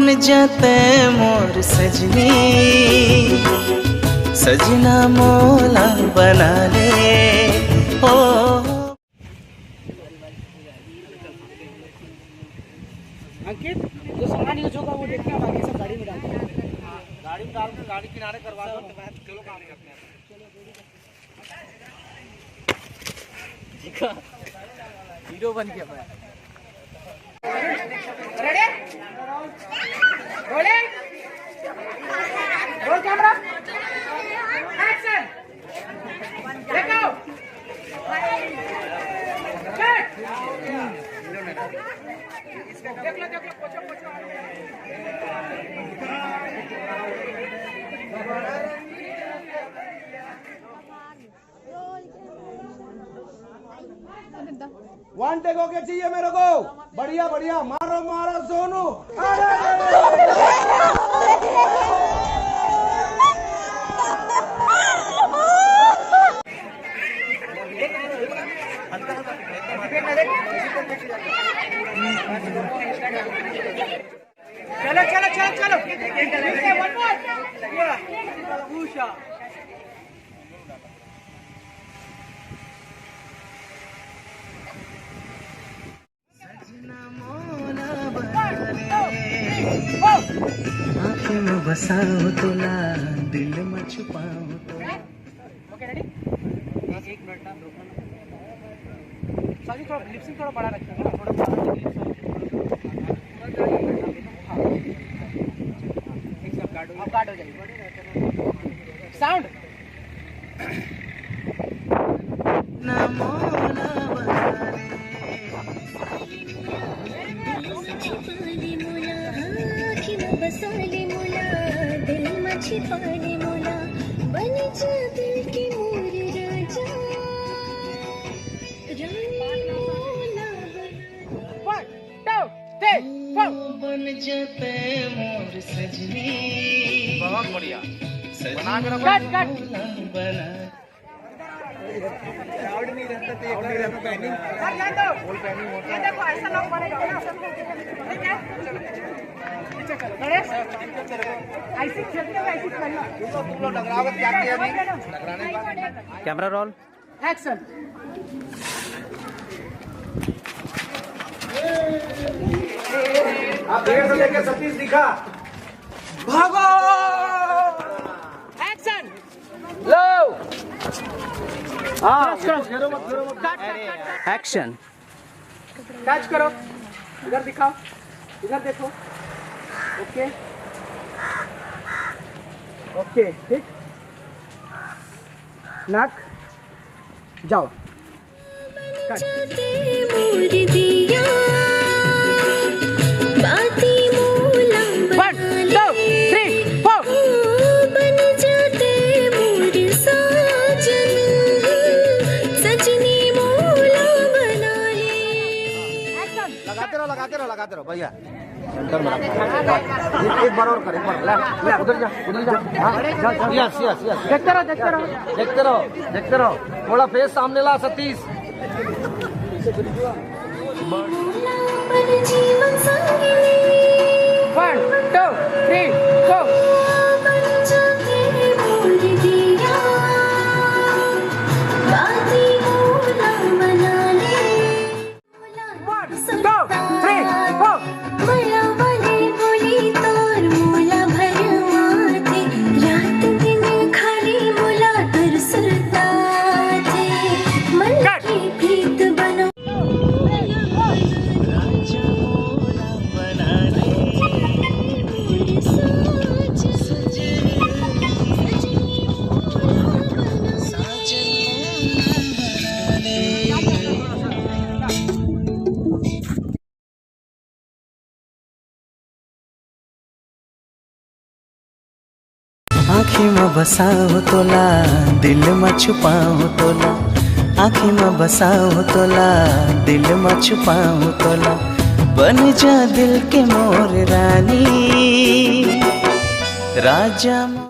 बन जाते मोर सजनी, सजना मोला बना ले हो। अंकित जो सामान यूज होगा वो देखना, बाकी सब गाड़ी में डालते हैं। गाड़ी में डाल कर गाड़ी किनारे करवा दो। चलो काम करते हैं। हीरो बन गया मैं। रोलिंग, रोल कैमरा, एक्शन, देखो, कट, देख लो, पोछो। वन टेक होके चाहिए मेरे को, बढ़िया बढ़िया, मारो मारो सोनू। चलो आँखें में बसाओ तोला, दिल में छुपाओ तोला। ओके रेडी, एक मिनट ना रुकना। सॉरी थोड़ा लिपसिंग थोड़ा बड़ा रखना, थोड़ा गार्ड हो जाएगी। साउंड ना मोला बना बसाले मोला, दिल में छिपाले मोला, बन जा दिल की मोर राजा, रानी मोला बन जाते मोर सजनी। बहुत बढ़िया सजना कट बना। क्राउड नहीं रहता तो पैनिंग फुल पैनिंग होता है। देखो ऐसा लोग बनेगा ना, ठीक है। ऐसे खेलते हुए ऐसे करना। तुम लोग टकराओगे क्या किया अभी? टकराने का कैमरा रोल, एक्शन। आप देर से लेके सतीश दिखा, भागो। एक्शन, लो एक्शन, टच करो, इधर दिखाओ, इधर देखो। ओके ठीक, नाक जाओ। लगाते रहो भैया। सेंटर में एक बार और कर, एक बार ले उधर जा। यस देखते रहो। थोड़ा फेस सामने ला Satish. One, two, three, go. आँखी में बसाओ तोला, दिल में छुपाओ तोला। आँखी में बसाओ तोला, दिल में छुपाओ तोला। बन जा दिल के मोर रानी, राजा।